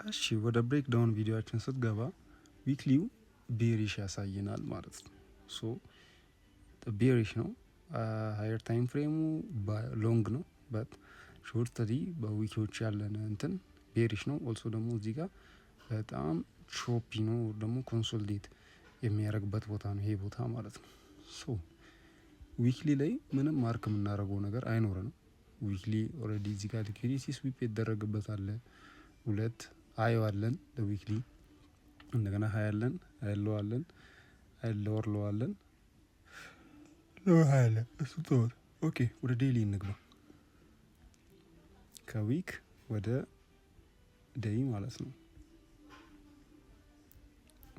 እሺ ወደ ብሬክ ዳውን ቪዲዮአችን ስትገባ ዊክሊው ቤሪሽ ያሳየናል ማለት ነው። ሶ ቤሪሽ ነው። ሃየር ታይም ፍሬሙ ሎንግ ነው በት ሾርትሊ በዊኪዎች ያለን እንትን ቤሪሽ ነው። ኦልሶ ደግሞ እዚህ ጋር በጣም ቾፒ ነው ደግሞ ኮንሶሊዴት የሚያደርግበት ቦታ ነው ይሄ ቦታ ማለት ነው። ሶ ዊክሊ ላይ ምንም ማርክ የምናደርገው ነገር አይኖረንም። ዊክሊ ኦልሬዲ እዚህ ጋር ሊኩዊዲቲ ስዊፕ ይደረግበት አለ። ሁለት ሃይ አለን ለዊክሊ እንደገና ሃይ አለን አይለዋለን አይለወርለዋለን ለሃይለ እሱ ተወር። ኦኬ ወደ ዴይሊ እንግባ። ከዊክ ወደ ዴይ ማለት ነው።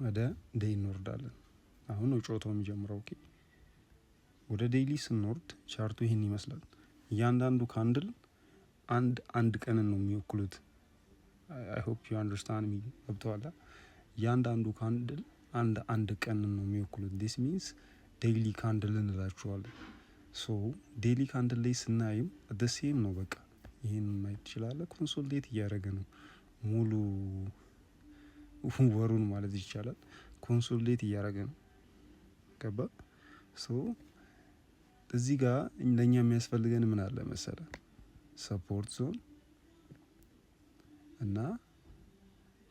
ወደ ዴይ እንወርዳለን። አሁን ነው ጨዋታው የሚጀምረው። ኦኬ ወደ ዴይሊ ስንወርድ ቻርቱ ይሄን ይመስላል። እያንዳንዱ ካንድል አንድ ቀንን ነው የሚወክሉት። I hope you understand me ገብተዋል። እያንዳንዱ ካንድል አንድ ቀንን ነው የሚወክሉት። this means ዴይሊ ካንድል እንላቸዋለን። ሶ ዴይሊ ካንድል ላይ ስናይም the same ነው። በቃ ይሄን ማየት ትችላለህ። ኮንሶሊዴት እያደረገ ነው ሙሉ ወሩን ማለት ይቻላል። ኮንሶሊዴት እያደረገ ነው። ገባ? ሶ እዚህ ጋር ለኛ የሚያስፈልገን ምን አለ መሰለ? ሰፖርት ዞን እና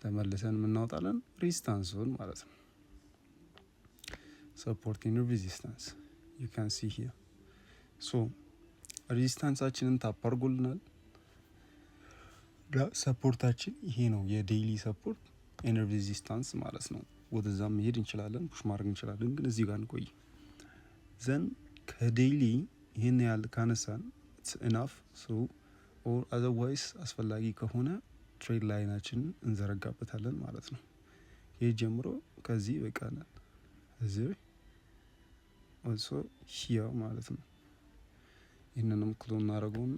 ተመልሰን የምናወጣለን ሬዚስታንስ ዞን ማለት ነው። ሰፖርት ኢን ሬዚስታንስ you can see here ሶ ሬዚስታንሳችንን ታፕ አድርጎልናል። ሰፖርታችን ይሄ ነው የዴይሊ ሰፖርት ኢን ሬዚስታንስ ማለት ነው። ወደዛ መሄድ እንችላለን፣ ፑሽ ማድረግ እንችላለን። ግን እዚህ ጋር እንቆይ ዘን ከዴይሊ ይሄን ያህል ካነሳን it's enough so or otherwise አስፈላጊ ከሆነ ትሬድ ላይናችንን እንዘረጋበታለን ማለት ነው። ይሄ ጀምሮ ከዚህ በቃናል እዚህ also here ማለት ነው። ይሄንንም ክሎን እናደርገውና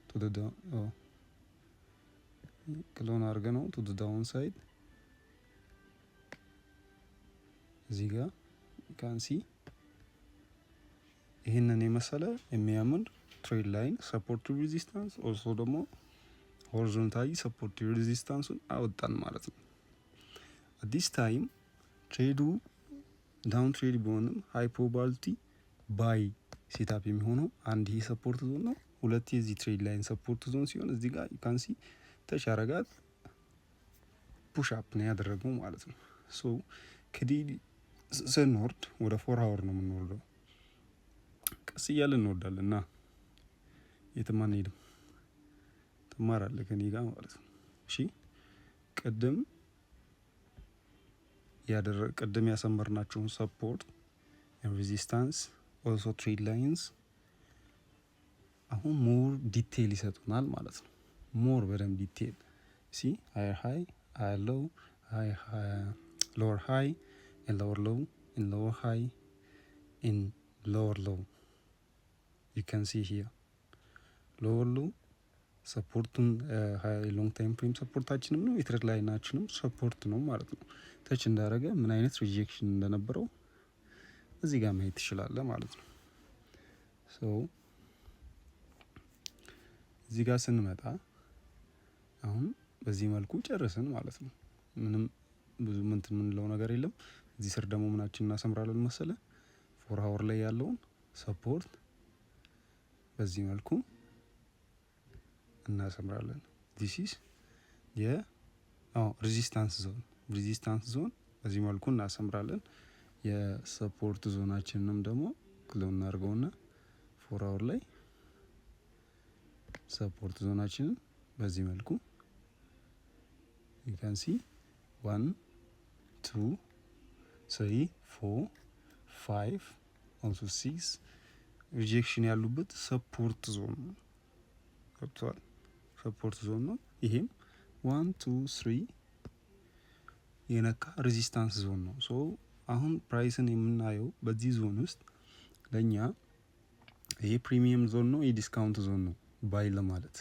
to the down ክሎን አድርገ ነው to the down side እዚህ ጋር can see ይሄንን የመሰለ የሚያምር ትሬድ ላይን ሰፖርት ቱ ሬዚስታንስ ኦልሶ ደግሞ ሆሪዞንታሊ ሰፖርት ቱ ሬዚስታንሱን አወጣን ማለት ነው። at this time ትሬዱ ዳውን ትሬድ ቢሆንም ሃይ ፕሮባቢሊቲ ባይ ሴታፕ የሚሆነው አንድ ይሄ ሰፖርት ዞን ነው። ሁለት የዚህ ትሬድ ላይን ሰፖርት ዞን ሲሆን እዚህ ጋር you can see ተች አረጋት ፑሽ አፕ ነው ያደረገው ማለት ነው። ሶ ከዴይሊ ስንወርድ ወደ 4 አወር ነው የምንወርደው። ቀስ እያለን እንወርዳለን እና የትም አንሄድም። ትማራለህ ከኔ ጋር ማለት ነው። እሺ ቅድም ያሰመርናቸውን ሰፖርት ሬዚስታንስ ኦልሶ ትሬድ ላይንስ አሁን ሞር ዲቴል ይሰጡናል ማለት ነው። ሞር በደንብ ዲቴል ሲ ሃየር ሃይ ሃየር ሎው ሎወር ሃይ ኢን ሎወር ሎው ኢን ሎወር ሃይ ኢን ሎወር ሎው you can see here ሎወር ሎው ሰፖርቱን ሎንግ ታይም ፍሬም ሰፖርታችንም ነው የትሬድ ላይናችንም ሰፖርት ነው ማለት ነው። ተች እንዳደረገ ምን አይነት ሪጀክሽን እንደነበረው እዚህ ጋር ማየት ትችላለህ ማለት ነው። ሶ እዚህ ጋር ስንመጣ አሁን በዚህ መልኩ ጨርስን ማለት ነው። ምንም ብዙ የምንለው ነገር የለም። እዚህ ስር ደግሞ ምናችን እናሰምራለን መሰለ 4 አወር ላይ ያለውን ሰፖርት በዚህ መልኩ እናሰምራለን። this is ሬዚስታንስ ዞን በዚህ መልኩ እናሰምራለን። የሰፖርት ዞናችንንም ደግሞ ክሎን እናድርገውና 4 አወር ላይ ሰፖርት ዞናችንን በዚህ መልኩ you can see 1 2 3 4 5 also 6 ሪጀክሽን ያሉበት ሰፖርት ዞን ነው። ገብቷል? ሰፖርት ዞን ነው። ይሄም 1 2 3 የነካ ሬዚስታንስ ዞን ነው። ሶ አሁን ፕራይስን የምናየው በዚህ ዞን ውስጥ ለኛ ይሄ ፕሪሚየም ዞን ነው፣ የዲስካውንት ዞን ነው። ባይ ለማለት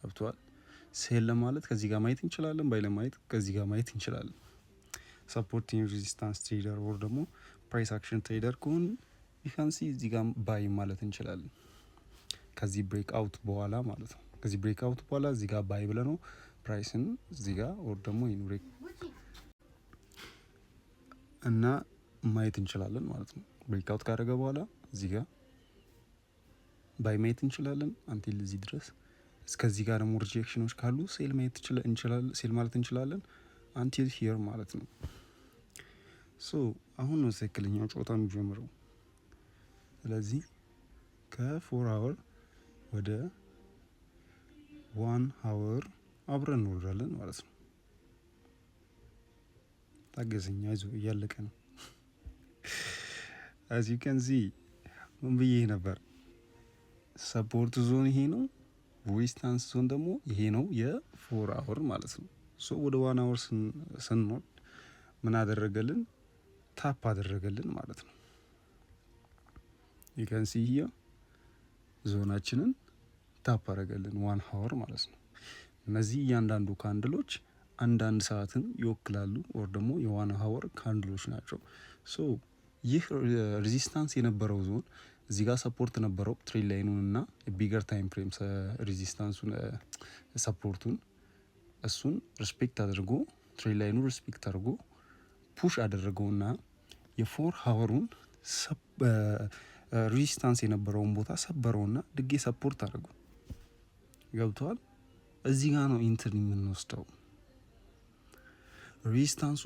ገብቷል? ሴል ለማለት ከዚህ ጋር ማየት እንችላለን፣ ባይ ለማየት ከዚህ ጋር ማየት እንችላለን። ሰፖርት ኢን ሬዚስታንስ ትሬደር ወር ደግሞ ፕራይስ አክሽን ትሬደር ከሆነ you can see እዚህ ጋር ባይ ማለት እንችላለን ከዚህ ብሬክ አውት በኋላ ማለት ነው። ከዚህ ብሬክ አውት በኋላ እዚህ ጋር ባይ ብለ ነው ፕራይስን እዚህ ጋር ኦር ደግሞ ይሄን ብሬክ እና ማየት እንችላለን ማለት ነው። ብሬክ አውት ካደረገ በኋላ እዚህ ጋር ባይ ማየት እንችላለን አንቲል እዚህ ድረስ። እስከዚህ ጋር ደግሞ ሪጀክሽኖች ካሉ ሴል ማየት እንችላለን፣ ሴል ማለት እንችላለን አንቲል ሂር ማለት ነው። ሶ አሁን ነው ትክክለኛው ጨዋታ የሚጀምረው። ስለዚህ ከ4 አወር ወደ 1 አወር አብረን እንወርዳለን ማለት ነው። ታገዘኛ አይዞ እያለቀ ነው። as you can see ምን ብዬ ነበር? ሰፖርት ዞን ይሄ ነው፣ ሬዚስታንስ ዞን ደግሞ ይሄ ነው የ4 አወር ማለት ነው። ሶ ወደ 1 አወር ስንወርድ ምን አደረገልን? ታፕ አደረገልን ማለት ነው። you can see here ዞናችንን ታፕ አደረገልን 1 አወር ማለት ነው። እነዚህ እያንዳንዱ ካንድሎች አንዳንድ ሰዓትን ይወክላሉ ኦር ደግሞ የ1 አወር ካንድሎች ናቸው። ሶ ይህ ሬዚስታንስ የነበረው ዞን እዚህ ጋር ሰፖርት ነበረው ትሬድ ላይኑን እና ቢገር ታይም ፍሬም ሬዚስታንሱን ሰፖርቱን እሱን ሪስፔክት አድርጎ ትሬድ ላይኑን ሪስፔክት አድርጎ ፑሽ አደረገውና የ4 አወሩን ሬዚስታንስ የነበረውን ቦታ ሰበረውና ድጌ ሰፖርት አድርገው ገብቷል። እዚህ ጋር ነው ኢንትሪ የምንወስደው። ሬዚስታንሱ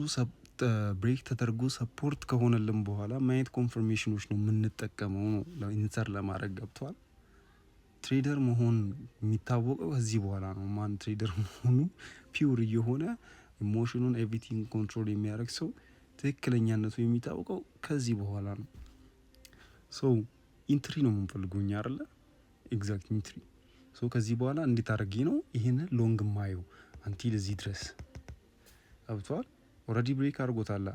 ብሬክ ተደርጎ ሰፖርት ከሆነልን በኋላ ማየት ኮንፈርሜሽኖች ነው የምንጠቀመው ነው ኢንተር ለማድረግ ገብቷል። ትሬደር መሆን የሚታወቀው ከዚህ በኋላ ነው። ማን ትሬደር መሆኑ ፒውር እየሆነ ኢሞሽኑን ኤቭሪቲንግ ኮንትሮል የሚያደርግ ሰው ትክክለኛነቱ የሚታወቀው ከዚህ በኋላ ነው። ሶ ኢንትሪ ነው የምንፈልገው እኛ አይደለ? ኤግዛክት ኢንትሪ። ሶ ከዚህ በኋላ እንዴት አድርጌ ነው ይሄንን ሎንግ ማየው አንቲል እዚህ ድረስ ገብቷል። ኦልሬዲ ብሬክ አድርጎታል።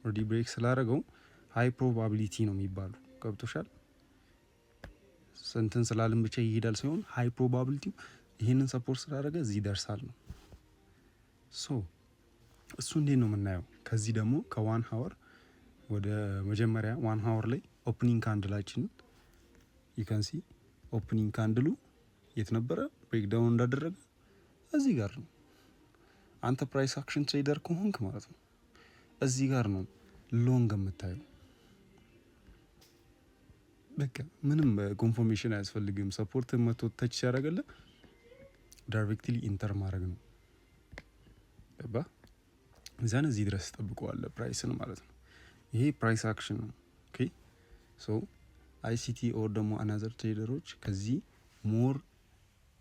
ኦልሬዲ ብሬክ ስላደረገው ሃይ ፕሮባቢሊቲ ነው የሚባሉ ገብቶሻል። ስንትን ስላልን ብቻ ይሄዳል ሳይሆን ሃይ ፕሮባቢሊቲው ይሄንን ሰፖርት ስላደረገ እዚህ ይደርሳል ነው። ሶ እሱ እንዴት ነው የምናየው? ከዚህ ደግሞ ከ1 አወር ወደ መጀመሪያ 1 አወር ላይ ኦፕኒንግ ካንድላችን ዩካንሲ ኦፕኒንግ ካንድሉ የት ነበረ? ብሬክዳውን እንዳደረገ እዚህ ጋር ነው። አንተ ፕራይስ አክሽን ትሬደር ከሆንክ ማለት ነው እዚህ ጋር ነው ሎንግ የምታየው። በቃ ምንም ኮንፎርሜሽን አያስፈልግም። ሰፖርት መቶ ተች ሲያደርግልህ ዳይሬክትሊ ኢንተር ማድረግ ነው። ገባ? እዛን እዚህ ድረስ ጠብቀዋለህ ፕራይስን ማለት ነው። ይሄ ፕራይስ አክሽን ነው። ኦኬ ሶ አይሲቲ ኦር ደግሞ አናዘር ትሬደሮች ከዚህ ሞር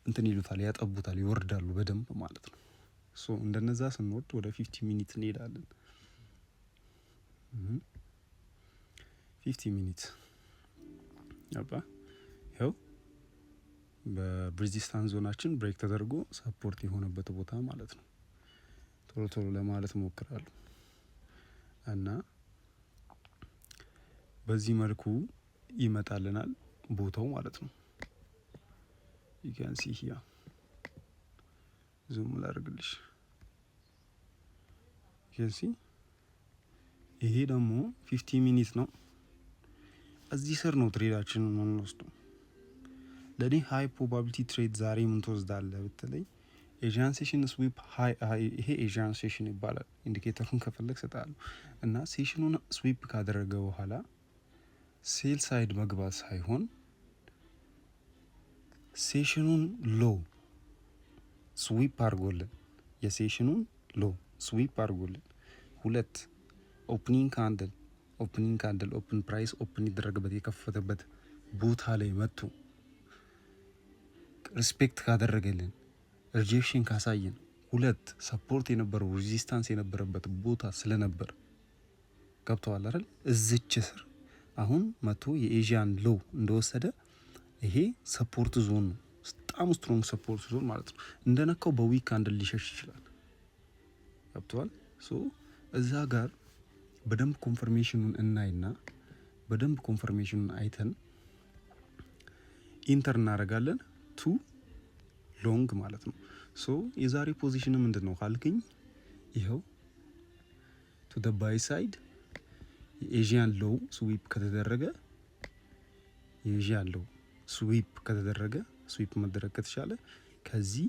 እንትን ይሉታል፣ ያጠቡታል፣ ይወርዳሉ በደንብ ማለት ነው። ሶ እንደነዛ ስንወርድ ወደ 50 ሚኒት እንሄዳለን። 50 ሚኒት አባ ይኸው በሬዚስታንስ ዞናችን ብሬክ ተደርጎ ሰፖርት የሆነበት ቦታ ማለት ነው። ቶሎ ቶሎ ለማለት ሞክራለሁ እና በዚህ መልኩ ይመጣልናል ቦታው ማለት ነው። you can see here ዙም ላድርግልሽ። you can see ይሄ ደግሞ 50 ሚኒት ነው። እዚህ ስር ነው ትሬዳችንን የምንወስደው። ለኔ ሃይ ፕሮባቢሊቲ ትሬድ ዛሬ ምን ትወስዳለህ ብትለኝ ኤዥያን ሴሽን ስዊፕ ይሄ ኤዥያን ሴሽን ይባላል። ኢንዲኬተሩን ከፈለግ ሰጣለሁ እና ሴሽኑን ስዊፕ ካደረገ በኋላ ሴል ሳይድ መግባት ሳይሆን ሴሽኑን ሎ ስዊፕ አድርጎልን የሴሽኑን ሎ ስዊፕ አድርጎልን ሁለት ኦፕኒንግ ካንድል ኦፕን ፕራይስ ኦፕን ይደረግበት የከፈተበት ቦታ ላይ መጥቶ ሪስፔክት ካደረገልን ሪጀክሽን ካሳየን ሁለት ሰፖርት የነበረው ሬዚስታንስ የነበረበት ቦታ ስለነበር ገብተዋል አይደል? እዚች ስር አሁን መጥቶ የኤዥያን ሎ እንደወሰደ ይሄ ሰፖርት ዞን ነው። በጣም ስትሮንግ ሰፖርት ዞን ማለት ነው። እንደነካው በዊክ ካንድል ሊሸሽ ይችላል። ገብተዋል። ሶ እዛ ጋር በደንብ ኮንፈርሜሽኑን እናይና በደንብ ኮንፈርሜሽኑን አይተን ኢንተር እናደርጋለን ቱ ሎንግ ማለት ነው። ሶ የዛሬ ፖዚሽን ምንድን ነው ካልከኝ ይኸው ቱ ደ ባይ ሳይድ የኤዥያን ሎው ስዊፕ ከተደረገ የኤዥያን ሎው ስዊፕ ከተደረገ ስዊፕ መደረግ ከተቻለ ከዚህ